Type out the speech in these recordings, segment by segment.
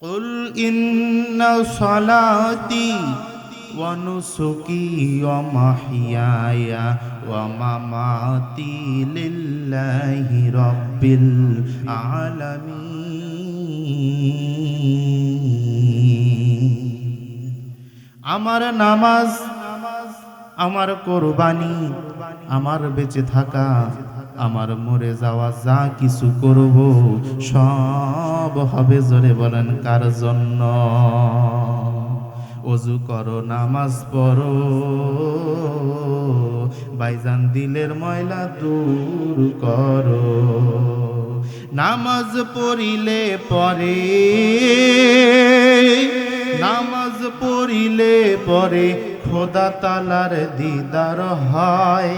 কুল ইন্না সালাতি ওয়া নুসুকি ওয়া মাহইয়ায়া ওয়া মামাতি লিল্লাহি রাব্বিল আলামিন। আমার নামাজ, আমার কোরবানি, আমার বেঁচে থাকা, আমার মরে যাওয়া, যা কিছু করব সব হবে, জোরে বলেন কার জন্য? ওযু করো, নামাজ পড়ো, ভাইজান দিলের ময়লা দূর করো। নামাজ পড়িলে পরে, নামাজ পড়িলে পরে খোদা তালার দিদার হয়।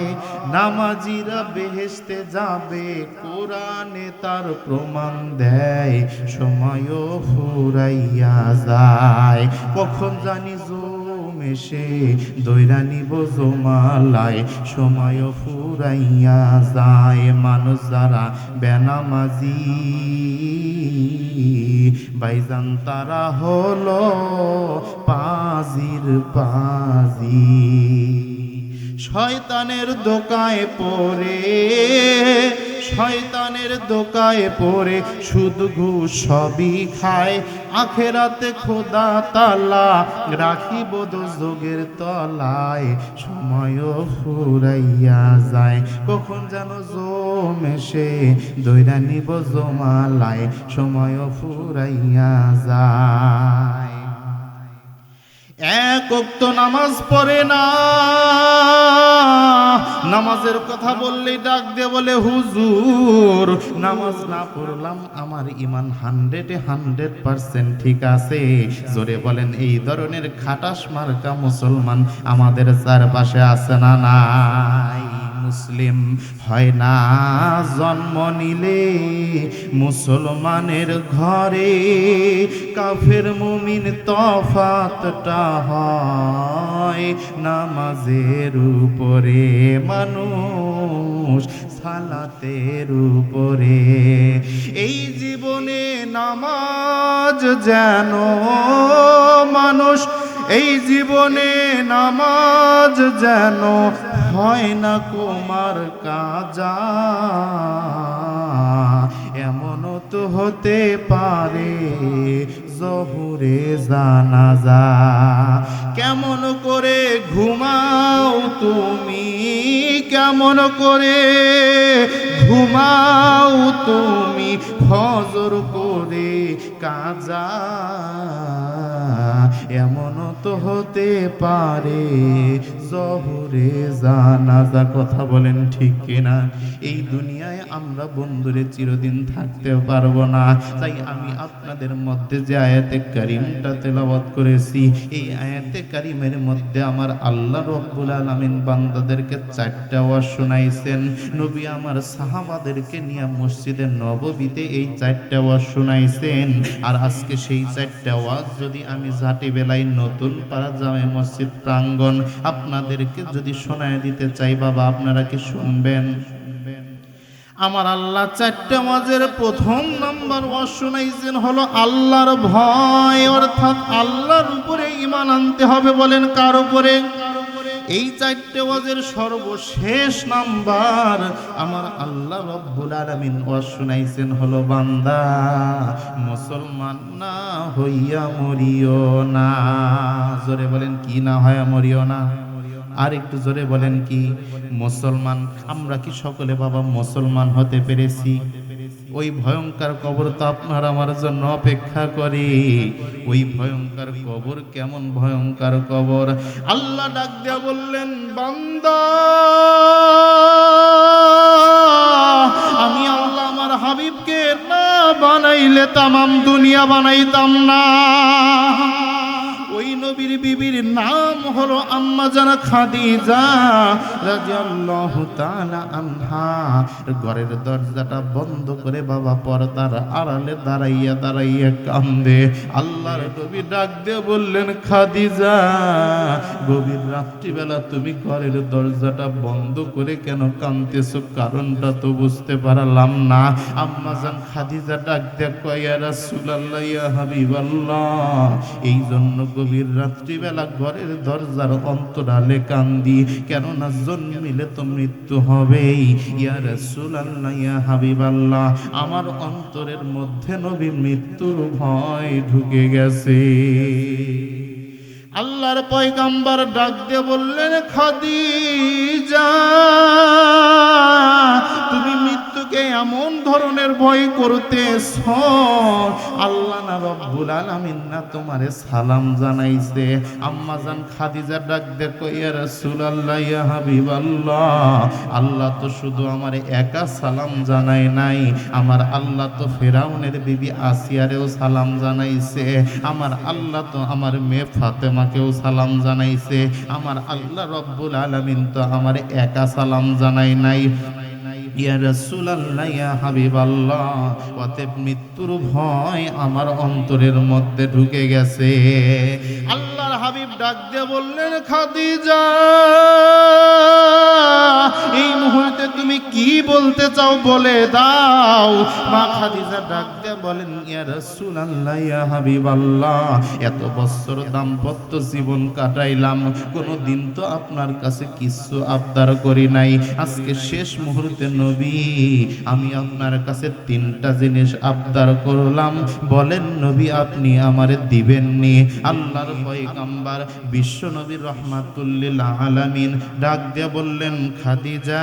নামাজিরা বেহেশতে যাবে, কোরআনে তার প্রমাণ দেয়। সময়ও ফুরাইয়া যায়, কখন জানি জুম এসে দৈরা নিব জমালায়। সময়ও ফুরাইয়া যায়, মানুষ যারা বেনামাজি ভাইজান তারা হলো পাজির পাজি। শয়তানের দোকায় পড়ে, শয়তানের দোকায় পড়ে সুদ ঘুষ সবই খায়। আখেরাতে খোদা তাআলা রাখিব দোজখের তলায়। সময়ও ফুরাইয়া যায়, কখন যেন জম এসে দৈরা নিব জমালায়। সময়ও ফুরাইয়া যায়। এক ওয়াক্ত নামাজ পড়ে না, নামাজের কথা বললেই ডাক দিয়ে বলে হুজুর নামাজ না পড়লাম আমার ঈমান 100% ঠিক আছে। জোরে বলেন এই ধরনের খাটাস মার্কা মুসলমান আমাদের চারপাশে আছে না নাই? মুসলিম হয় না জন্ম নিলে মুসলমানের ঘরে, কাফের মুমিন তফাতটা হয় নামাজের উপরে, মানুষ সালাতের উপরে। এই জীবনে নামাজ যেন মানুষ, এই জীবনে নামাজ যেন হয় না কুমার কাজা। এমনও তো হতে পারে জহুরে জানাজা। কেমন করে ঘুমাও তুমি, কেমন করে ঘুমাও তুমি, ফজর করে কাজা। এমনও তো হতে পারে জহুরে জানাজা। কথা বলেন ঠিক কিনা? এই দুনিয়ায় আমরা বন্ধুরে চিরদিন থাকতে পারবো না। তাই আমি আপনাদের মধ্যে যে আয়াতে কারিমটা তেলাওয়াত করেছি, এই আয়াতে কারিমের মধ্যে আমার আল্লাহ রব্বুল আলামিন বান্দাদেরকে 4টা ওয়াজ শোনাইছেন। নবী আমার সাহাবাদেরকে নিয়ে মসজিদে নববীতে এই 4টা ওয়াজ শোনাইছেন। আর আজকে সেই 4টা ওয়াজ যদি আমি জাতি বেলায় নতুন পাড়া জামে মসজিদ প্রাঙ্গণ আপনাদেরকে যদি শোনায় দিতে চাই, বাবা আপনারা কি শুনবেন? আমার আল্লাহ 4টা ওয়াজের প্রথম নাম্বার ওয়াজ শোনাইছেন হলো আল্লাহর ভয়, অর্থাৎ আল্লাহর উপরে ঈমান আনতে হবে। বলেন কার উপরে? এই 4টে ওয়াজের সর্বশেষ নাম্বার আমার আল্লাহ রব্বুল আলামিন ওয়াজ শুনাইছেন হলো বান্দা মুসলমান না হইয়া মরিও না। জোরে বলেন কি না হইয়া মরিও না? আর একটু জোরে বলেন কি? মুসলমান। আমরা কি সকলে বাবা মুসলমান হতে পেরেছি? ওই ভয়ঙ্কর কবর তো আপনার আমার জন্য অপেক্ষা করে। ওই ভয়ঙ্কর কবর কেমন ভয়ঙ্কর কবর? আল্লাহ ডাক দিয়া বললেন বান্দা আমি আল্লাহ আমার হাবিবকে না বানাইলে তামাম দুনিয়া বানাইতাম না। ওই নবীর বিবির নাম হলো আম্মা জানা খাদিজা রাদিয়াল্লাহু তাআলা আনহা। ঘরের দরজাটা বন্ধ করে বাবা পর্দার আড়ালে দাঁড়াইয়া দাঁড়াইয়া কান্দে। আল্লাহর নবী ডাক দিয়ে বললেন, খাদিজা, গভীর রাত্রিবেলা তুমি ঘরের দরজাটা বন্ধ করে কেন কাঁদতেছো? কারণটা তো বুঝতে পারলাম না। আম্মা জান খাদিজা ডাক দিয়ে কয়, ইয়া রাসূলুল্লাহ, ইয়া হাবিবাল্লাহ, এই জন্য গভীর রাত্রিবেলা ঘরের দরজার অন্তরালে কান্দি, কেননা জন্মিলে তো মৃত্যু হবেই। ইয়া রাসূলুল্লাহ, ইয়া হাবিবাল্লাহ, আমার অন্তরের মধ্যে নবী মৃত্যুর ভয় ঢুকে গেছে। আল্লাহর পয়গম্বর ডাক দিয়ে বললেন, খাদিজা, তুমি মৃত্যুকে এমন ধরনের ভয় করতেছ, আল্লাহ না রব্বুল আলামিন না তোমারে সালাম জানাইছে? আম্মা জান খাদিজা ডাক দিয়ে কয়, ইয়া রাসূলুল্লাহ, ইয়া হাবিবাল্লাহ, আল্লাহ তো শুধু আমারে একা সালাম জানায় নাই, আমার আল্লাহ তো ফেরাউনের বিবি আসিয়ারেও সালাম জানাইছে, আমার আল্লাহ তো আমার মেয়ে ফাতেমাকেও সালাম জানাইছে, আমার আল্লাহ রব্বুল আলামিন তো আমার একা সালাম জানাই নাই। ইয়া রাসূলুল্লাহ, ইয়া হাবিবাল্লাহ, অতএব মৃত্যুর ভয় আমার অন্তরের মধ্যে ঢুকে গেছে। আল্লাহর হাবিব ডাক দিয়ে বললেন, খাদিজা, এই মুহূর্তে তুমি কি বলতে চাও বলে দাও। মা খাদিজা ডাক দিয়ে বলেন, ইয়া রাসূলুল্লাহ, ইয়া হাবিবাল্লাহ, এত বছর দাম্পত্য জীবন কাটাইলাম, কোনোদিন তো আপনার কাছে কিছু আবদার করি নাই। আজকে শেষ মুহূর্তে নবী, আমি আপনার কাছে তিনটা জিনিস আবদার করলাম, বলেন নবী আপনি আমারে দিবেননি? আল্লাহর পয়গম্বর বিশ্ব নবী রাহমাতুল্লিল আলামিন ডাক দিয়ে বললেন, খাদিজা,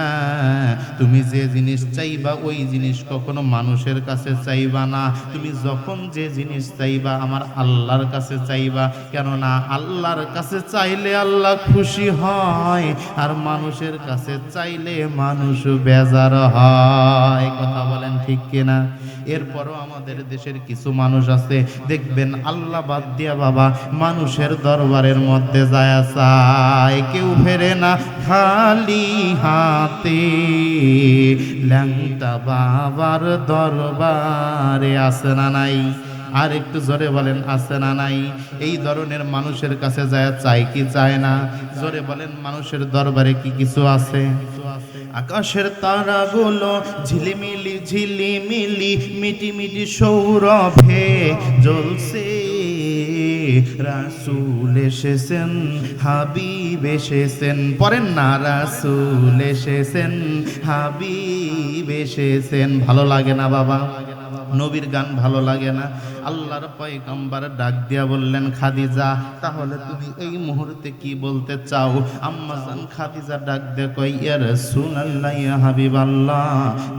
তুমি যে জিনিস চাইবা ওই জিনিস কখনো মানুষের কাছে চাইবা না, তুমি যখন যে জিনিস চাইবা আমার আল্লাহর কাছে চাইবা, কেননা আল্লাহর কাছে চাইলে আল্লাহ খুশি হয়, আর মানুষের কাছে চাইলে মানুষ বেজার হয়। কথা বলেন ঠিক কিনা? এরপরও আমাদের দেশের কিছু মানুষ আছে, দেখবেন আল্লাহ বাদ দিয়া বাবা মানুষের দরবারের মধ্যে যায় চায়, কেউ ফেরে না খালি হাতে, ল্যাংটা বাবার দরবারে আছে না নাই? আর একটু জোরে বলেন, আছে না নাই? এই ধরনের মানুষের কাছে যায় চায় কি চায় না? জোরে বলেন, মানুষের দরবারে কি কিছু আছে? আকাশের তারাগুলো ঝিলিমিলি ঝিলিমিলি মিটি মিটি সৌরভে জ্বলছে, রাসূল এসেছেন, হাবিব এসেছেন, পড়েন না, রাসূল এসেছেন, হাবিব এসেছেন। ভালো লাগে না বাবা? নবীর গান ভালো লাগে না? আল্লাহর পয়গম্বর ডাক দিয়া বললেন, খাদিজা, তাহলে তুমি এই মুহূর্তে কি বলতে চাও? আম্মা জান খাদিজা ডাক দিয়ে কই, ইয়া রাসূলুল্লাহ, ইয়া হাবিবাল্লাহ,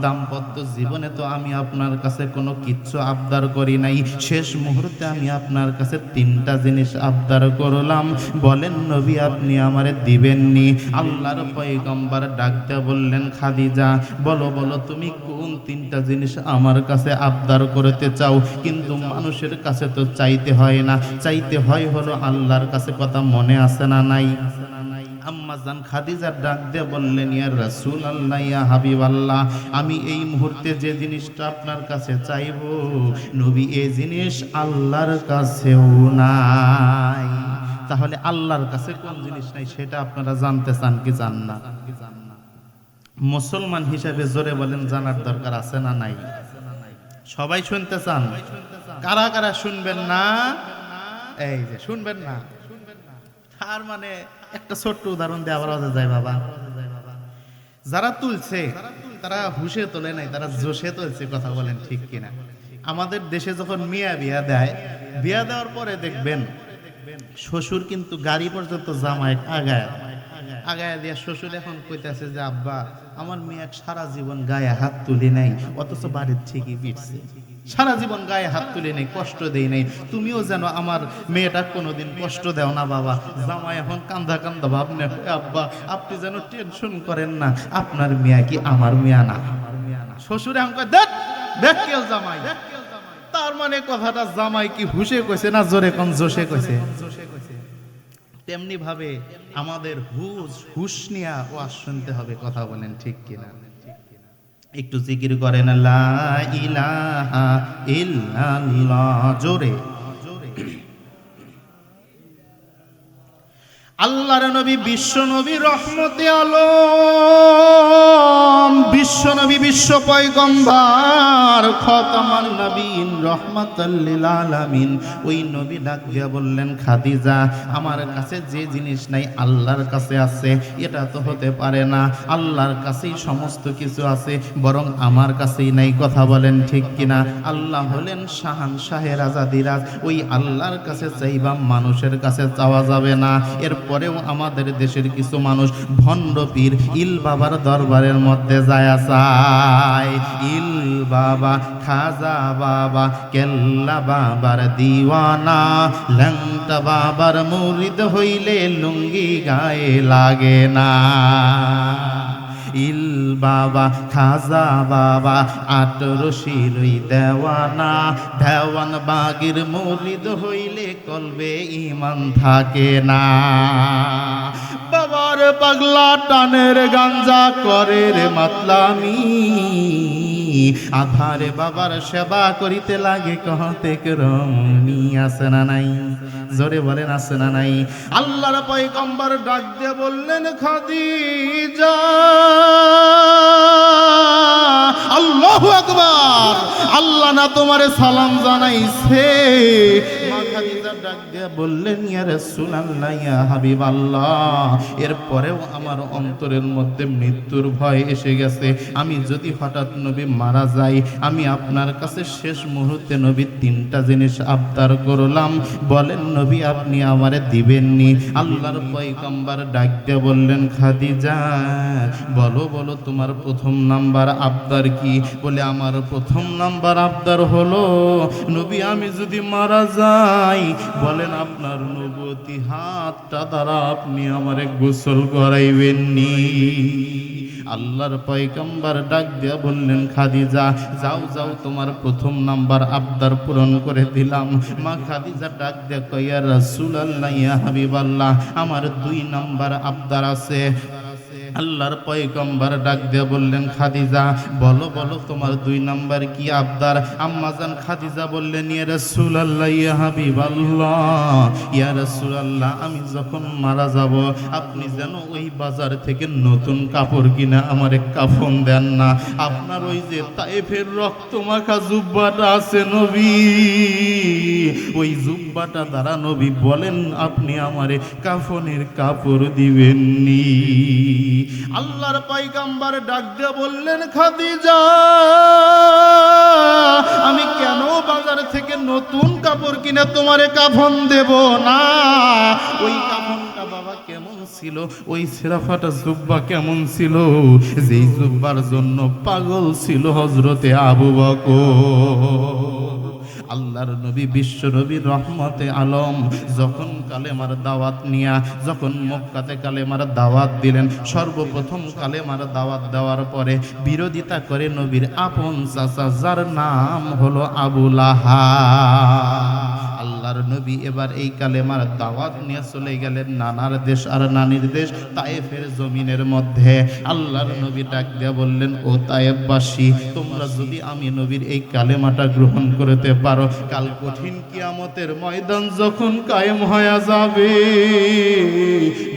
দাম্পত্য জীবনে তো আমি আপনার কাছে কোনো কিচ্ছু আবদার করি নাই, শেষ মুহূর্তে আমি আপনার কাছে তিনটা জিনিস আবদার করলাম, বলেন নবী আপনি আমারে দিবেননি? আল্লাহর পয়গম্বর ডাক দিয়ে বললেন, খাদিজা, বলো বলো তুমি কোন তিনটা জিনিস আমার কাছে আবদার করতে চাও? কিন্তু মানুষের কাছে তো চাইতে হয় না, চাইতে হয় হলো আল্লাহর কাছে। কথা মনে আছে না নাই? আম্মা জান খাদিজা ডাক দিয়ে বললেন, ইয়া রাসূলুল্লাহ, ইয়া হাবিবাল্লাহ, আমি এই মুহূর্তে যে জিনিসটা আপনার কাছে চাইবো নবী, এই জিনিস আল্লাহর কাছেও নাই। তাহলে আল্লাহর কাছে কোন জিনিস নাই সেটা আপনারা জানতে চান কি চান না? মুসলমান হিসেবে জোরে বলেন, জানার দরকার আছে না নাই? সবাই শুনতে চান? কারা কারা শুনবেন না? এই যে শুনবেন না, তার মানে একটা ছোট্ট উদাহরণ দিয়ে আবার যায় বাবা। যারা তুলছে তারা হুশে তোলে নাই, তারা জোশে তুলছে। কথা বলেন ঠিক কিনা? আমাদের দেশে যখন মিয়া বিয়া দেয়, বিয়া দেওয়ার পরে দেখবেন শ্বশুর কিন্তু গাড়ি পর্যন্ত জামাই আগায় দিয়া শ্বশুর এখন কইতেছে যে আব্বা আমার মেয়ে সারা জীবন গায়ে হাত তুলি নাই, অথচ বাড়ির ঠিকই পিটছে, সারা জীবন গায়ে হাত তুলে নেই, কষ্ট দেই নাই, তুমিও যেন আমার মেয়েটা কোনোদিন কষ্ট দেও না বাবা। জামাই এখন কান্দা কান্দা ভাবনে, আব্বা আপনি যেন টেনশন করেন না, আপনার মেয়ে কি আমার মেয়ে না? শ্বশুর এখন দেখ কেউ জামাই। তার মানে কথাটা জামাই কি হুশে কইছে না জোরে কোন জোশে কইছে? তেমনি ভাবে আমাদের হুশ নিয়া ওয়াজ শুনতে হবে। কথা বলেন ঠিক কিনা? একটু জিকির করেন লা ইলাহা ইল্লাল্লাহ জোরে। আল্লাহর নবী বিশ্ব নবী রহমতে আলম, বিশ্ব নবী বিশ্ব পয়গম্বর খতামান নবীন রহমাতাল লিল আলামিন। ওই নবী ডাক দিয়া বললেন, খাদিজা আমার কাছে যে জিনিস নাই আল্লাহর কাছে আছে। এটা তো হতে পারে না, আল্লাহর কাছেই সমস্ত কিছু আছে, বরং আমার কাছেই নাই। কথা বলেন ঠিক কিনা? আল্লাহ হলেন শাহান শাহের আজাদিরাজ। ওই আল্লাহর কাছে চাইবা, মানুষের কাছে চাওয়া যাবে না। এরপরেও আমাদের দেশের কিছু মানুষ ভণ্ড পীর ইল বাবার দরবারের মধ্যে যায় চায়। ইল বাবা, খাজা বাবা, কেল্লা বাবার দিওয়ানা, ল্যাংটা বাবার মুরিদ হইলে লুঙ্গি গায়ে লাগে না। ইল বাবা, খাজা বাবা, 18 রই দেওয়ানা, দেওয়ান বাগির মুরিদ হইলে কলবে ইমান থাকে না। বাবার পাগলা টানের গাঞ্জা করে রে মাতলামি, আধারে বাবার সেবা করিতে লাগে কহতে রমণী। আছে না নাই? জোরে বলেন আছে না নাই? আল্লাহর পয়গম্বর ডাক দিয়ে বললেন, খাদিজা। আল্লাহু আকবার। আল্লাহ না তোমারে সালাম জানাইছে? মা খাদিজা ডাক দিয়ে বললেন, ইয়া রাসূলুল্লাহ, ইয়া হাবিবাল্লাহ, এরপরেও আমার অন্তরের মধ্যে মৃত্যুর ভয় এসে গেছে। আমি যদি হঠাৎ নবী মারা যাই, আমি আপনার কাছে শেষ মুহূর্তে নবী 3টা জিনিস আবদার করলাম, বলেন নবী আপনি আমারে দিবেননি? আল্লাহর পয়গম্বর ডাক দিয়ে বললেন, খাদিজা বলো বলো তোমার প্রথম নাম্বার আবদার কি? বলে আমার প্রথম নাম্বার আবদার হলো, নবী আমি যদি মারা যাই, বলেন আপনার নবুয়তি হাতটা দ্বারা আপনি আমারে গোসল করাইবেননি। আল্লাহর পয়গম্বর ডাক দিয়া বললেন, খাদিজা যাও যাও, তোমার প্রথম নাম্বার আবদার পূরণ করে দিলাম। মা খাদিজা ডাক দিয়া কয়, ইয়া রাসূলুল্লাহ, ইয়া হাবিবাল্লাহ, আমার 2 নাম্বার আবদার আছে। আল্লাহর পয়গম্বর ডাক দিয়ে বললেন, খাদিজা বলো বলো তোমার 2 নাম্বার কি আবদার? আম্মাজান খাদিজা বললেন, ইয়া রাসূলুল্লাহ, ইয়া হাবিবাল্লাহ, ইয়া রাসূলুল্লাহ, আমি যখন মারা যাব আপনি যেন ওই বাজার থেকে নতুন কাপড় কিনে আমারে কাফন দেন না। আপনার ওই যে তায়েফের রক্তমাখা জুব্বাটা আছে নবী, ওই জুব্বাটা দ্বারা নবী বলেন আপনি আমারে কাফনের কাপড় দিবেননি। আল্লাহর পয়গম্বর ডাক দিয়ে বললেন, খাদিজা আমি কেন বাজার থেকে নতুন কাপড় কিনে তোমারে কাফন দেব না? ওই কাফনটা বাবা কেমন ছিল, ওই ছেঁড়াফাটা জুব্বা কেমন ছিল, যেই জুব্বার জন্য পাগল ছিল হযরতে আবু বকর। আল্লাহর নবী বিশ্ব নবী রহমতে আলম যখন কালেমার দাওয়াত নিয়া, যখন মক্কাতে কালেমার দাওয়াত দিলেন, সর্বপ্রথম কালেমার দাওয়াত দেওয়ার পরে বিরোধিতা করে নবীর আপন চাচা, যার নাম হলো আবু লাহাব। আল্লাহর নবী এবার এই কালেমার দাওয়াত নিয়ে চলে গেলেন নানার দেশ আর নানির দেশ তায়েফের জমিনের মধ্যে। আল্লাহর নবী ডাক দিয়ে বললেন, ও তায়েফবাসী, তোমরা যদি আমি নবীর এই কালেমাটা গ্রহণ করতে পারো, কাল কঠিন কিয়ামতের ময়দান যখন কায়েম হয়ে যাবে,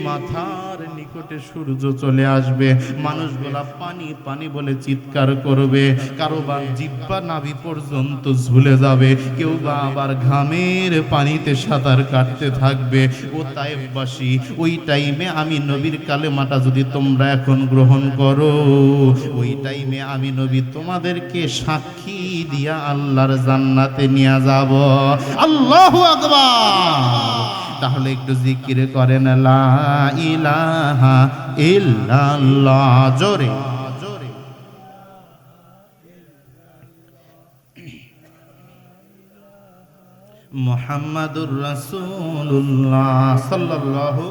মাথার নিকটে সূর্য চলে আসবে, মানুষগুলা পানি পানি বলে চিৎকার করবে, কারোবার জিহ্বা নাভি পর্যন্ত ঝুলে যাবে, কেউ বা আবার ঘামের পানিতে সাঁতার কাটতে থাকবে। ও তায়েফবাসী, ওই টাইমে আমি নবীর কালেমাটা যদি তোমরা এখন গ্রহণ করো, ওই টাইমে আমি নবী তোমাদেরকে সাক্ষী দিয়া আল্লাহর জান্নাতে নিয়ে যাব। আল্লাহু আকবার। তাহলে একটু জিকির করেন লা ইলাহা ইল্লাল্লাহ জোরে। মুহাম্মাদুর রাসূলুল্লাহ সাল্লাল্লাহু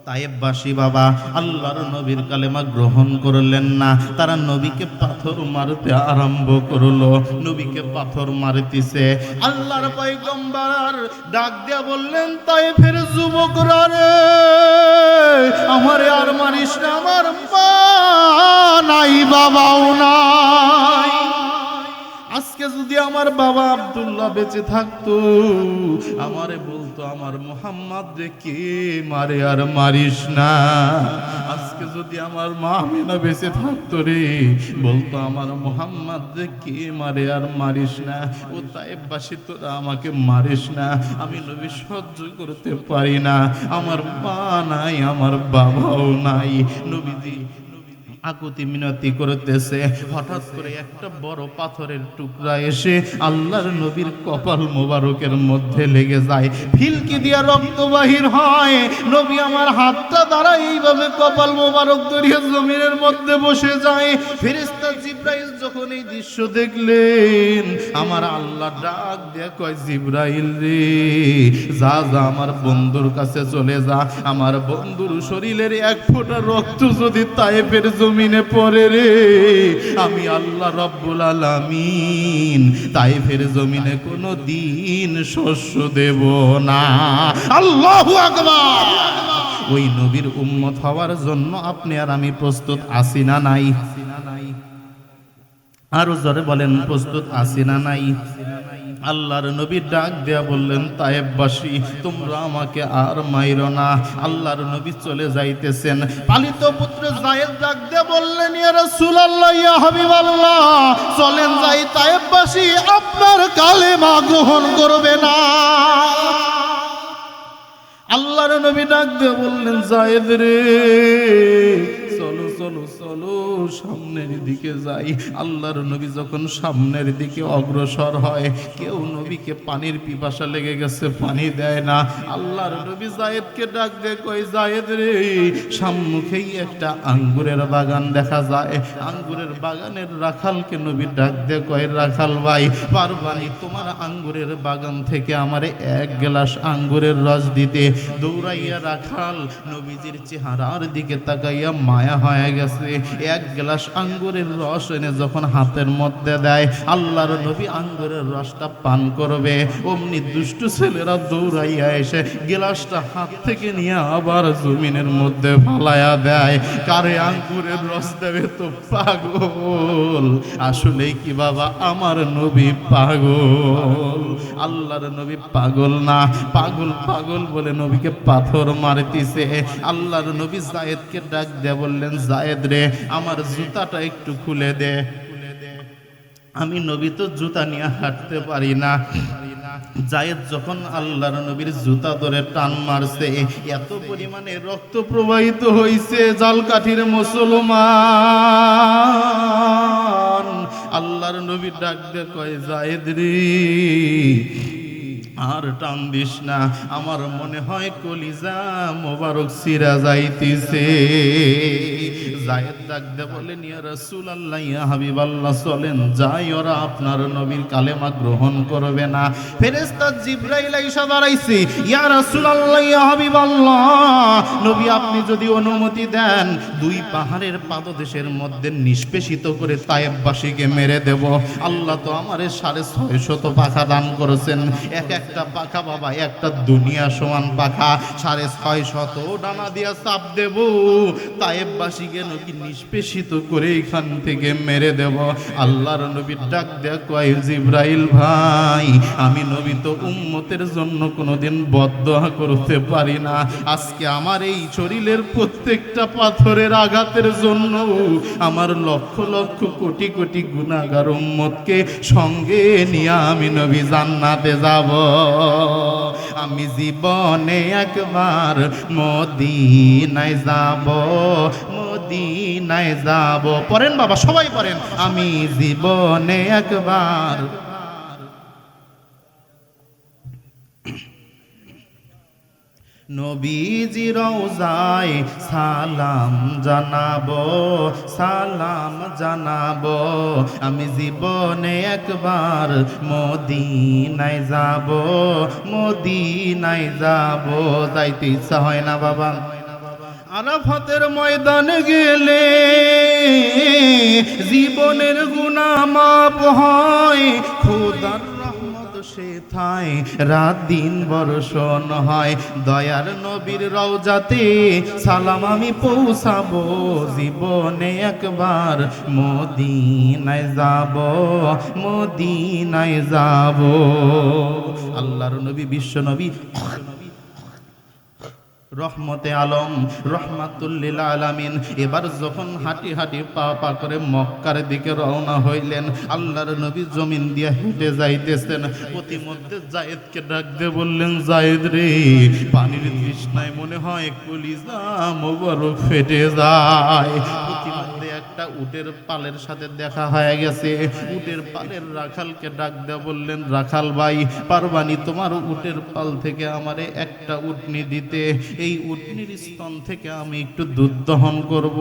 তায়েববাসী বাবা আল্লাহর নবীর কালেমা গ্রহণ করলেন না, তারা নবীকে পাথর মারতে আরম্ভ করলো, নবীকে পাথর মারতিছে। আল্লাহর পয়গম্বর ডাক দিয়া বললেন, তায়েফের যুবকরা রে, আমারে আর মারিস না, আমার মা নাই বাবাও নাই। আজকে যদি আমার বাবা আব্দুল্লাহ বেঁচে থাকতো, আমারে বলতো আমার মোহাম্মদ রে কে মারে আর মারিস না। আজকে যদি আমার মা আমিনা বেঁচে থাকতো রে, বলতো আমার মোহাম্মদ রে কে মারে আর মারিস না। ও তায়েববাসী তোরা আমাকে মারিস না, আমি নবী সহ্য করতে পারি না, আমার মা নাই, আমার বাবাও নাই। নবীজি আকুতি মিনতি করতেছে, হঠাৎ করে একটা বড় পাথরের টুকরা এসে আল্লাহর নবীর কপাল মোবারকের মধ্যে লেগে যায়, ফিলকি দিয়া রক্ত বাহির হয়। নবী আমার হাতটা দ্বারা এইভাবে কপাল মোবারক ধরিয়ে জমিনের মধ্যে বসে যায়। ফেরেশতা জিবরাইল যখন এই দৃশ্য দেখলেন, আমার আল্লাহ ডাক দিয়া কয়, জিবরাইল রে, যা যা আমার বন্ধুর কাছে চলে যা, আমার বন্ধুর শরীরের এক ফোঁটা রক্ত যদি তায়েফের জমিনে পড়ে রে, আমি আল্লাহ রব্বুল আলামিন তায়েফের জমিনে কোনো দিন শস্য দেব না। আল্লাহু আকবার। ওই নবীর উম্মত হওয়ার জন্য আপনি আর আমি প্রস্তুত আছি না নাই? আরো জোরে বলেন, প্রস্তুত আছি না নাই? আল্লাহর নবী ডাক দেয়া বললেন, তায়েববাসী তোমরা আমাকে আর মাইরো না। আল্লাহর নবী চলে যাইতেছেন, পালিত পুত্র যায়েদ ডাক দেয়া বললেন, ইয়া রাসূলুল্লাহ, ইয়া হাবিবাল্লাহ, চলেন যাই, তায়েববাসী আপনার কালেমা গ্রহণ করবে না। আল্লাহর নবী ডাক দেয়া বললেন, যায়েদ রে, চলো চলো চলো, সামনের দিকে যাই। আল্লাহর নবী যখন সামনের দিকে অগ্রসর হয়, কেউ নবীকে পানির পিপাসা লেগে গেছে, পানি দেয় না। আল্লাহর নবী যায়েদকে ডাক দিয়ে কই, যায়েদ রে, সম্মুখেই একটা আঙ্গুরের বাগান দেখা যায়। আঙ্গুরের বাগানের রাখালকে নবী ডাক দিয়ে কয়, রাখাল ভাই, পারবানি তোমার আঙ্গুরের বাগান থেকে আমারে এক গ্লাস আঙ্গুরের রস দিতে? দৌড়াইয়া রাখাল নবীজির চেহারার দিকে তাকাইয়া মায়া হয়ে গেছে। এক গ্লাস আঙ্গুরের রস এনে যখন হাতের মধ্যে দেয়, আল্লাহর নবী আঙ্গুরের রসটা পান করবে, অমনি দুষ্টু ছেলেরা দৌড়াইয়া এসে গ্লাসটা হাত থেকে নিয়ে আবার জমিনের মধ্যে ফালাইয়া দেয়। কারে আঙ্গুরের রস দেবে তো পাগল। আসলে কি বাবা, আমার নবী পাগল? আল্লাহর নবী পাগল না, পাগল পাগল বলে নবীকে পাথর মারতিছে। আল্লাহর নবী যায়েদকে ডাক দিয়ে বললেন, যায়েদ রে, আমার জুতাটা একটু খুলে দে। আমি নবী তো জুতা নিয়ে হাঁটতে পারি না। যায়েদ যখন আল্লাহর নবীর জুতা ধরে টান মারছে, এত পরিমাণে রক্ত প্রবাহিত হইছে, জালকাঠির মুসলমান। আল্লাহর নবী ডাক দিয়ে কয়, যায়েদ রে, আর টান দিস না, আমার মনে হয় কলিজা মোবারক সিরা যাইতেছে। যায়েদ ডাক দে বলেন, ইয়া রাসূলুল্লাহ, ইয়া হাবিবাল্লাহ, চলেন যাই, ওরা আপনার নবীর কালেমা গ্রহণ করবে না। ফেরেশতা জিবরাইল আইসা দাঁড়াইছে, ইয়া রাসূলুল্লাহ, ইয়া হাবিবাল্লাহ, নবী আপনি যদি অনুমতি দেন, দুই পাহাড়ের পাদদেশের মধ্যে নিষ্পেষিত করে তায়েববাসীকে মেরে দেব। আল্লাহ তো আমারে 650 পাখা দান করেছেন, এক একটা পাখা বাবা একটা দুনিয়া সমান পাখা, 650 ডানা দিয়া চাপ দেব, তায়েববাসীকে নবী নিষ্পেষিত করে এখান থেকে মেরে দেব। আল্লাহর নবী ডাক দেয়া কয়, জিবরাইল ভাই, আমি নবী তো উম্মতের জন্য কোনোদিন বদদোয়া করতে পারি না। আজকে আমার এই শরীরের প্রত্যেকটা পাথরের আঘাতের জন্য আমার লক্ষ লক্ষ কোটি কোটি গুনাহগার উম্মতকে সঙ্গে নিয়ে আমি নবী জান্নাতে যাব। আমি জীবনে একবার মদিনায় যাব, মদিনায় যাব। পড়েন বাবা, সবাই পড়েন, আমি জীবনে একবার নবীজি রওজায় সালাম জানাবো, সালাম জানাবো। আমি জীবনে একবার মদিনায় যাব, মদিনায় যাব। যাইতে ইচ্ছা হয় না বাবা? আরাফাতের ময়দানে গেলে জীবনের গুনাহ মাপ হয়, খোদার রহমত সেথায় রাত দিন বর্ষণ হয়। দয়ার নবীর রওজাতে সালাম আমি পৌঁছাবো, জীবনে একবার মদিনায় যাব, মদিনায় যাব। আল্লাহর নবী বিশ্ব নবী রহমতে আলম রহমাতুল লিল আলামিন এবার যখন হাঁটি হাঁটি পা পা করে মক্কার দিকে রওনা হইলেন, আল্লাহর নবী জমিন দিয়ে হেঁটে যাইতেছেন। প্রতিমধ্যে জায়েদকে ডাক দিয়ে বললেন, জায়েদ রে, পানির তৃষ্ণায় মনে হয় কলিজা মোবারক ফেটে যায়। প্রতিমধ্যে একটা উটের পালের সাথে দেখা হয়ে গেছে। উটের পালের রাখালকে ডাক দিয়ে বললেন, রাখাল ভাই, পারবানি তোমার উটের পাল থেকে আমারে একটা উটনি দিতে? এই উটনির স্তন থেকে আমি একটু দুধ দহন করব।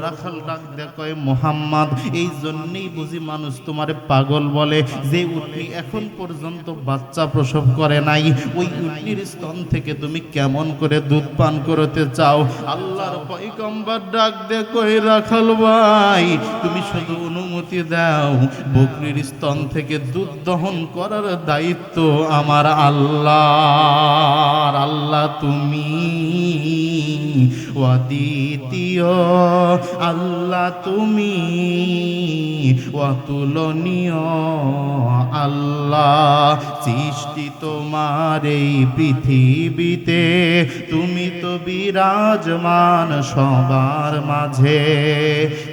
রাখাল ডাক দেয়া কয়, মোহাম্মদ, এই জন্যই বুঝি মানুষ তোমারে পাগল বলে, যে উটনি এখন পর্যন্ত বাচ্চা প্রসব করে নাই, ওই উটনির স্তন থেকে তুমি কেমন করে দুধ পান করতে চাও? আল্লাহর পয়গম্বর ডাক দেয়া কয়, রাখাল ভাই, তুমি শুধু অনুমতি দাও, বকরির স্তন থেকে দুধ দহন করার দায়িত্ব আমার আল্লাহর। আল্লাহ তুমি অদ্বিতীয়, আল্লাহ তুমি অতুলনীয়, আল্লাহ সৃষ্টি তোমার এই পৃথিবীতে, তুমি তো বিরাজমান সবার মাঝে।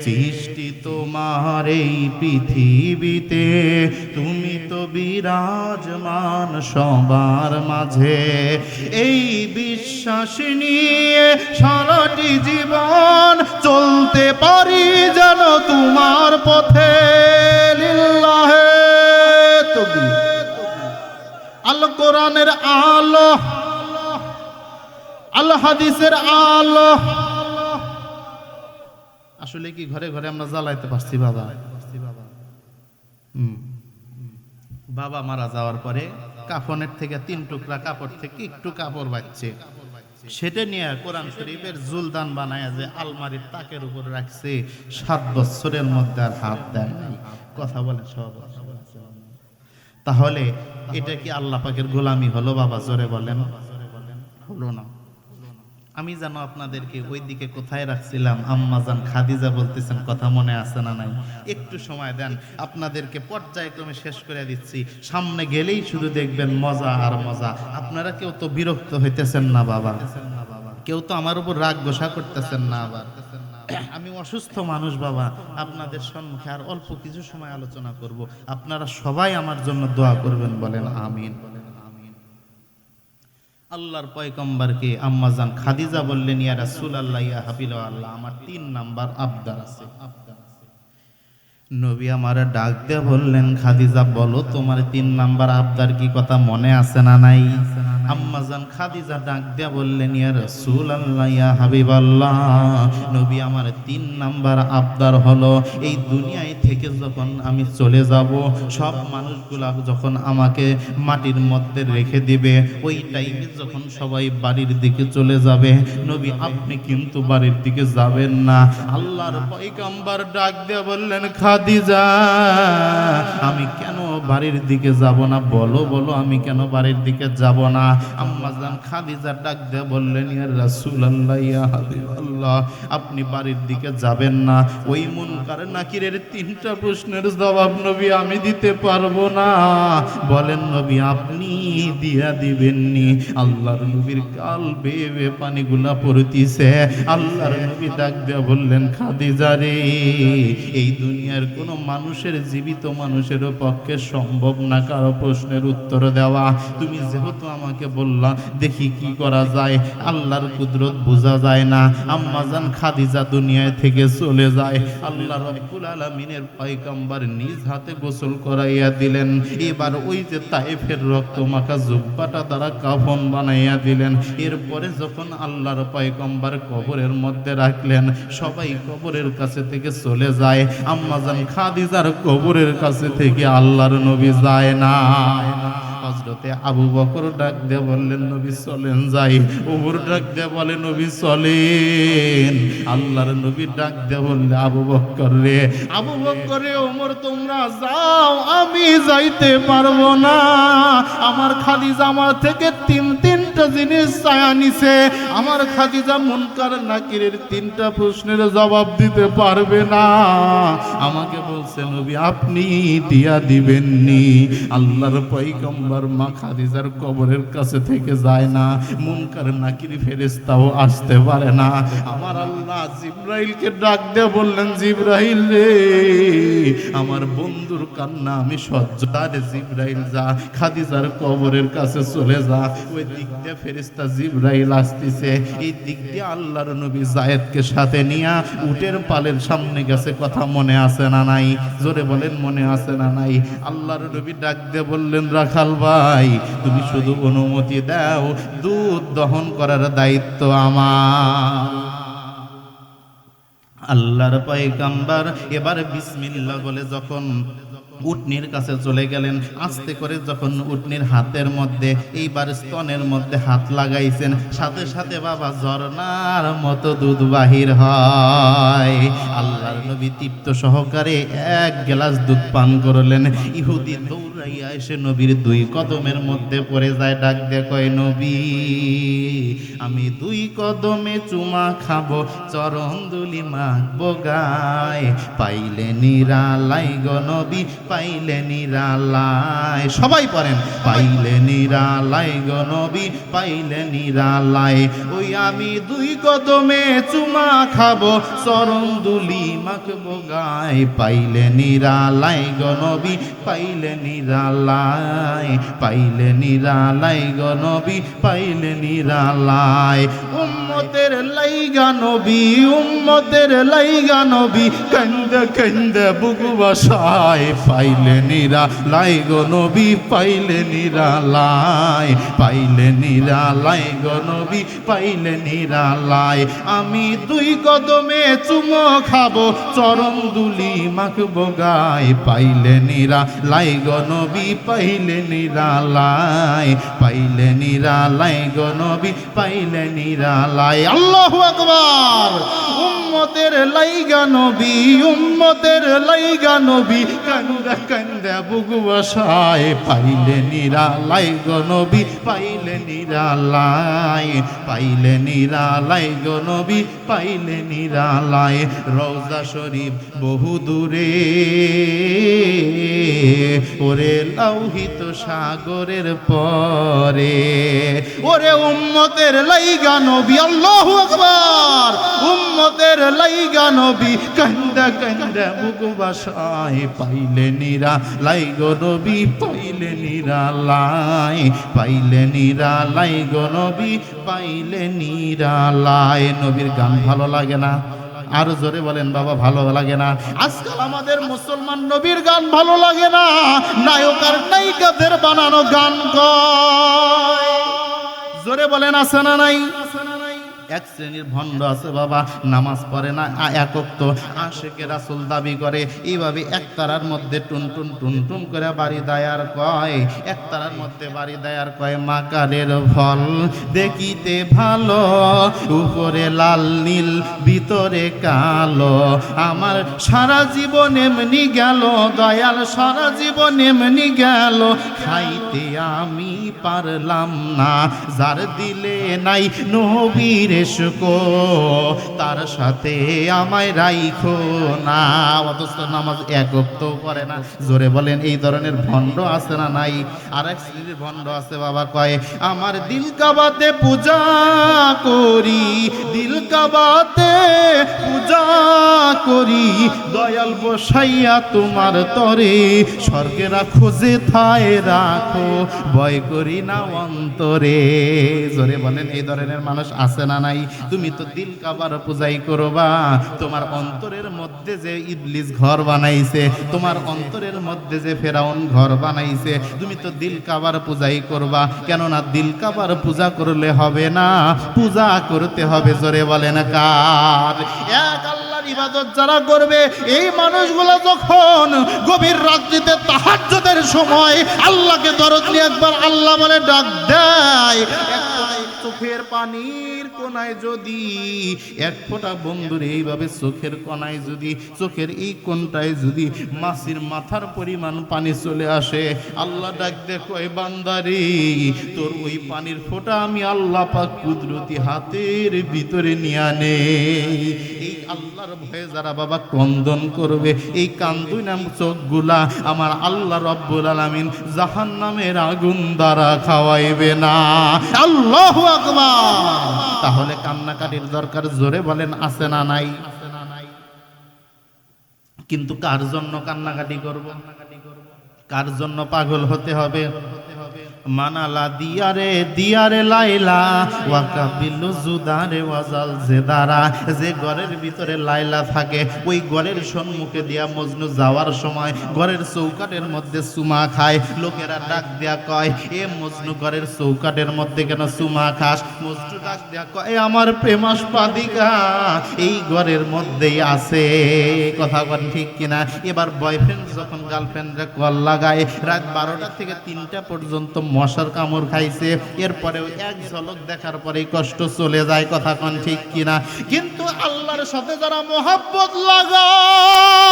সৃষ্টি তোমার এই পৃথিবীতে, তুমি তো বিরাজমান সবার মাঝে। এই বিশ্বাস নিয়ে সারাটি জীবন চলতে পারি যেন তোমার পথে। লিল্লাহে তাকবীর। আল কোরআনের আলো, আল হাদিসের আলো। আসলে কি ঘরে ঘরে আমরা জ্বালাইতে পারছি বাবা? বাবা মারা যাওয়ার পরে কাফনের থেকে 3 টুকরা কাপড় থেকে একটু কাপড় বাঁচছে, সেটা নিয়ে কোরআন শরীফের জুলদান বানায় যে আলমারির তাকের উপর রাখছে। 7 বছরের মধ্যে আর হাত দেয় নাই। কথা বলে সব। তাহলে এটা কি আল্লাহ পাকের গোলামি হলো বাবা? জোরে বলেন, হলো না। আমি জানো আপনাদেরকে ওই দিকে কোথায় রাখছিলাম, আম্মাজান খাদিজা বলতেছেন, কথা মনে আছে না নাই? একটু সময় দেন, আপনাদেরকে পর্যায়ক্রমে শেষ করে দিচ্ছি। সামনে গেলেই শুধু দেখবেন মজা আর মজা। আপনারা কেউ তো বিরক্ত হইতেছেন না বাবা? কেউ তো আমার উপর রাগ গোসা করতেছেন না আবার? আমি অসুস্থ মানুষ বাবা, আপনাদের সম্মুখে আর অল্প কিছু সময় আলোচনা করব। আপনারা সবাই আমার জন্য দোয়া করবেন, বলেন আমিন। আল্লাহর পয়গম্বরকে আম্মাজান খাদিজা বললেন, ইয়া রাসূলুল্লাহ, ইয়া হাবিবাল্লাহ, আমার 3 নাম্বার আবদার আছে। নবী আমার ডাক দিয়ে বললেন, খাদিজা বলো তোমার 3 নাম্বার আবদার কি? কথা মনে আছে না নাই? আম্মাজান খাদিজা ডাক দিয়া বললেন, ইয়া রাসূলুল্লাহ, ইয়া হাবিবাল্লাহ, নবী আমার 3 নাম্বার আবদার হলো, এই দুনিয়ায় থেকে যখন আমি চলে যাব, সব মানুষগুলা যখন আমাকে মাটির মধ্যে রেখে দিবে, ওই টাইমে যখন সবাই বাড়ির দিকে চলে যাবে, নবী আপনি কিন্তু বাড়ির দিকে যাবেন না। আল্লাহর পয়গম্বর ডাক দিয়া বললেন, খাদিজা আমি কেন বাড়ির দিকে যাব না? বলো বলো, আমি কেন বাড়ির দিকে যাব না? আম্মাজান খাদিজা ডাক দিয়ে বললেন, ইয়া রাসূলুল্লাহ, ইয়া হাবিবাল্লাহ, আপনি বাড়ির দিকে যাবেন না। ওই মুনকার নাকিরের 3টা প্রশ্নের জবাব নবী আমি দিতে পারবো না। বলেন নবী আপনি দিয়া দিবেননি? আল্লাহর নবীর গাল বেয়ে বেয়ে পানিগুলা পড়তিছে। আল্লাহর নবী ডাক দিয়ে বললেন, খাদিজা রে, এই দুনিয়ার কোনো মানুষের, জীবিত মানুষের পক্ষে সম্ভব না কারো প্রশ্নের উত্তর দেওয়া। তুমি যেহেতু আমাকে বললা, দেখি কি করা যায়। আল্লাহর কুদরত বোঝা যায় না। আম্মাজান খাদিজা দুনিয়া থেকে চলে যায়। আল্লাহ রাব্বুল আলামিনের পয়গম্বর নিজ হাতে গোসল করাইয়া দিলেন। এবার ওই যে তায়েফের রক্ত মাখা জুব্বাটা দ্বারা কাফন বানাইয়া দিলেন। এরপরে যখন আল্লাহর পয়গম্বর কবরের মধ্যে রাখলেন, সবাই কবরের কাছে থেকে চলে যায়। আম্মাজান খাদিজার কবরের কাছে থেকে আল্লাহর নবী যায় না। হযরত হযরতে আবু বকর ডাক দিয়ে বললেন নবী চলেন যাই। ওমর ডাক দিয়ে বলে নবী চলেন। আল্লাহর নবী ডাক দিয়ে বললে আবু বকর রে, আবু বকর রে, ওমর তোমরা যাও, আমি যাইতে পারবো না। আমার খাদিজা আমার থেকে তিনটা জিনিস চায়া নিছে। আমার খাদিজা মুনকার নাকিরের 3টা প্রশ্নের জবাব দিতে পারবে না। আমাকে বলছে নবী আপনি দিয়া দিবেননি। আল্লাহর পয়গম্বর মা খাদিজার কবরের কাছে থেকে যায় না, মুনকার নাকির ফেরেশতাও আসতে পারে না। আমার আল্লাহ জিবরাইলকে ডাক দিয়ে বললেন জিবরাইল রে, আমার বন্ধুর কান্না আমি সহ্য করে। জিবরাইল যা খাদিজার কবরের কাছে চলে যা। ওই দিক দিয়ে ফেরেশতা জিবরাইল আসতেছে, এই দিক দিয়ে আল্লাহর নবী যায়েদকে সাথে নিয়া উটের পালের সামনে গেছে। কথা মনে আছে না নাই? জোরে বলেন মনে আছে না নাই? আল্লাহর নবী ডাক দিয়ে বললেন রাখাল ভাই, তুমি শুধু অনুমতি দাও, দুধ দহন করার দায়িত্ব আমার। আল্লাহর পয়গম্বর এবার বিসমিল্লাহ বলে যখন উটনির কাছে চলে গেলেন, আস্তে করে যখন উটনির হাতের মধ্যে এইবার স্তনের মধ্যে হাত লাগাইছেন, সাথে সাথে বাবা ঝর্ণার মতো দুধ বাহির হয়। আল্লাহর নবী তৃপ্ত সহকারে 1 গ্লাস দুধ পান করলেন। ইহুদি দৌড়াইয়া এসে নবীর 2 কদমের মধ্যে পড়ে যায়, ডাক দিয়ে কয় নবী আমি 2 কদমে চুমা খাবো, চরণ দুলি মাখবো গায়, পাইলে নিরালাই গো নবী, পাইলে নিরালায়। সবাই পড়েন, পাইলে নিরালাই গো নবী, পাইলে নিরালায়। ওই আমি 2 কদমে চুমা খাবো, চরণ দুলি মাখবো গায়, পাইলে নিরালাই গো নবী, পাইলে নিরালায়, পাইলে নিরালাই গো নবী, পাইলে নিরালায়। উম্মতের লাইগা নবী, উম্মতের লাইগা নবী, কান্দে কান্দে বুক বাসায়, পাইলে নিরালাই গো নবী, পাইলে নিরালাই, পাইলে নিরালাই গো নবী, পাইলে নিরালাই। আমি 2 কদমে চুমো খাবো, চরণ দুলি মাখবো গায়, পাইলে নিরালাই গো নবী, পাইলে নিরালাই, পাইলে নিরালাই গো নবী, পাইলে নিরালাই। আল্লাহু আকবার। উম্মতের লাইগা নবী, উম্মতের লাইগা নবী, কান্দা কান্দা বুক বাসায়, পাইলে নিরালাই গো নবী, পাইলে নিরালাই, পাইলে নিরালাই গো নবী, পাইলে নিরালাই। রওজা শরীফ বহু দূরে, ওরে লাউহিত সাগরের পরে, ওরে উম্মতের লাইগা নবী, আল্লাহু আকবার। উম্মতের লাইগা নবী, কান্দা কান্দা বুক বাসায়, পাইলে নিরালাই গো নবী, পাইলে নিরালাই, পাইলে নিরালাই গো নবী, পাইলে নিরালাই। নবীর গান ভালো লাগে না? আর জোরে বলেন বাবা ভালো লাগে না? আজকাল আমাদের মুসলমান নবীর গান ভালো লাগে না, নায়ক আর নায়িকাদের বানানো গান গায়। জোরে বলেন আছে না নাই? এক শ্রেণীর ভণ্ড আছে বাবা, নামাজ পড়ে না, এক ওয়াক্ত আশিকে রাসূল দাবি করে, এইভাবে একতারার মধ্যে টুন টুন টুন টুন করে বাড়ি দেয় আর কয়, একতারার মধ্যে বাড়ি দেয় আর কয় মাকারের ফল দেখিতে ভালো, উপরে লাল নীল ভিতরে কালো, আমার সারা জীবন এমনি গেল দয়াল, সারা জীবন এমনি গেল, খাইতে আমি পারলাম না, যার দিলে নাই নবীর এসকো, তার সাথে আমায় রাইখো না। অথচ নামাজ এক ওয়াক্ত পড়ে না। জোরে বলেন এই ধরনের ভণ্ড আছে না নাই? আর এক শ্রেণীর ভণ্ড আছে বাবা, কয় আমার দিল কাবাতে পূজা করি, দিল কাবাতে পূজা করি, দয়াল বসাইয়া তোমার তরে, স্বর্গে রাখো যেথায় রাখো, ভয় করি না অন্তরে। জোরে বলেন এই ধরনের মানুষ আছে না নাই? তুমি তো দিল কাবার পূজাই করবা, তোমার অন্তরের মধ্যে যে ইবলিস ঘর বানাইছে, তোমার অন্তরের মধ্যে যে ফেরাউন ঘর বানাইছে, তুমি তো দিল কাবার পূজাই করবা। কেননা দিল কাবার পূজা করলে হবে না, পূজা করতে হবে। জোরে বলেন কার? এক আল্লাহ আল্লাহর ইবাদত যারা করবে এই মানুষগুলো যখন গভীর রাত্রিতে তাহাজ্জুদের সময় আল্লাহকে দরদ নিয়ে একবার আল্লাহ বলে ডাক দেয়, চোখের পানির কোনায় যদি এক ফোঁটা বন্ধুর এইভাবে চোখের কোনায় যদি চোখের এই কোনটায় যদি মাছির মাথার পরিমাণ পানি চলে আসে, আল্লাহ ডাক দেখো এই বান্দারে তোর ওই পানির ফোঁটা আমি আল্লাহ পাক কুদরতি হাতের ভিতরে নিয়ে আনে। এই আল্লাহর ভয়ে যারা বাবা ক্রন্দন করবে এই কান্দুই নাম চোখগুলা আমার আল্লাহ রব্বুল আলামিন জাহান্নামের আগুন দ্বারা খাওয়াইবে না। আল্লাহু আকবার। তাহলে কান্নাকাটির দরকার জোরে বলেন আছে না নাই? কিন্তু কার জন্য কান্নাকাটি করব? কার জন্য পাগল হতে হবে? মানালা দিয়ারে দিয়ারে লাইলা ওয়াকাবিলু জুদারে ওয়াজাল জেদারা, যে ঘরের ভিতরে লাইলা থাকে ওই ঘরের সম্মুখে দিয়া মজনু যাওয়ার সময় ঘরের চৌকাটের মধ্যে চুমা খায়। লোকেরা ডাক দেয়া কয়, এ মজনু ঘরের চৌকাটের মধ্যে কেন চুমা খাস? মজনু ডাক দেয়া কয়, আমার প্রেমাস্পাদিকা এই ঘরের মধ্যেই আছে। কথা বল ঠিক কিনা? এবার বয়ফ্রেন্ড যখন গার্লফ্রেন্ডরা কল লাগায় রাত 12টা থেকে 3টা পর্যন্ত মশার কামড় খাইছে, এরপরেও এক ঝলক দেখার পরেই কষ্ট চলে যায়। কথা কোন ঠিক কিনা? কিন্তু আল্লাহর সাথে যারা মহব্বত লাগায়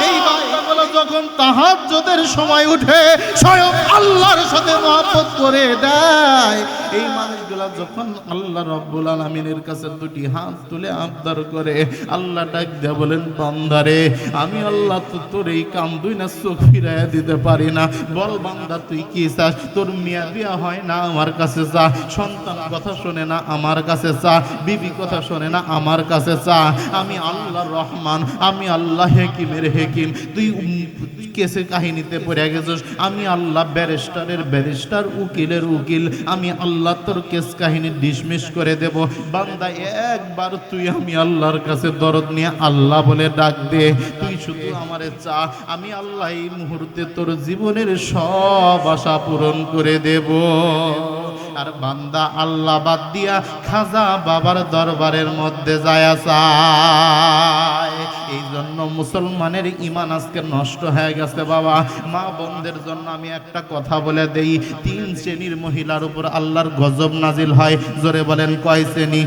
এই বান্দাগুলো যখন তাহাজ্জুদের সময় উঠে স্বয়ং আল্লাহর সাথে মহব্বত করে দেয়, এই মানুষগুলা যখন আল্লাহ রব্বুল আলামিনের কাছে দুটি হাত তুলে আবদার করে, আল্লাহ ডাক দিয়ে বলেন, বান্দারে আমি আল্লাহ তো তোর এই কাম দুই না চোখ ফিরাইয়া দিতে পারি না। বল বান্দা তুই কি চাস? তোর মিয়া বিয়া হয় না আমার কাছে চা, সন্তান কথা শোনে না আমার কাছে চা, বিবি কথা শোনে না আমার কাছে চা। আমি আল্লাহ রহমান, আমি আল্লাহ হেকিমের হেকিম। তুই কেসে কাহিনীতে পড়ে গেছিস, আমি আল্লাহ ব্যারিস্টারের ব্যারিস্টার, উকিলের উকিল, আমি আল্লাহ তোর কেস কাহিনী ডিসমিস করে দেব। বান্দা একবার তুই আমি আল্লাহর কাছে দরদ নিয়ে আল্লাহ বলে ডাক দে, তুই শুধু আমারে চা, আমি আল্লাহ এই মুহূর্তে তোর জীবনের সব আশা পূরণ করে দেব। আর বান্দা আল্লাহ বাদ দিয়া খাজা বাবার দরবারের মধ্যে যায় চায়। এই জন্য মুসলমানের ঈমান আজকে নষ্ট হয়ে গেছে বাবা। মা বোনদের জন্য আমি একটা কথা বলে দেই, 3 শ্রেণীর মহিলার উপর আল্লাহর গজব নাজিল হয়। জোরে বলেন কয় শ্রেণী?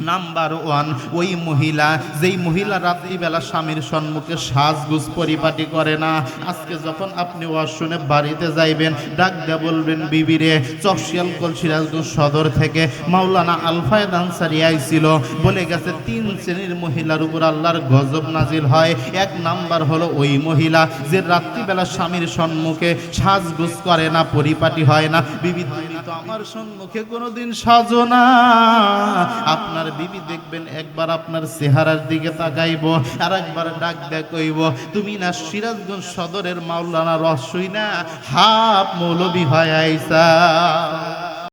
নাম্বার 1 ওই মহিলা যেই মহিলা রাত্রিবেলা স্বামীর সম্মুখে সাজগুজ পরিপাটি করে না। আজকে যখন আপনি ওয়াজ শুনে বাড়িতে যাইবেন ডাক দিয়ে বলবেন, বিবিরে চকশিয়াল সিরাজগঞ্জ সদর থেকে মাওলানা আলফায়েদ আনসারী আইছিল, বলে গেছে 3 শ্রেণীর মহিলার উপর আল্লাহর গজব নাজিল হয়। 1 নাম্বার হলো ওই মহিলা যে রাত্রিবেলা স্বামীর সম্মুখে সাজগুজ করে না, পরিপাটি হয় না। বিবি তুমি তো আমার সম্মুখে কোনোদিন সাজো না। আপনার বিবি দেখবেন একবার আপনার চেহারার দিকে তাকাইব, আর একবার ডাক দেয়া কইব, তুমি না সিরাজগঞ্জ সদরের মাওলানা রহসই না হাফ মৌলবী হয় আইসা।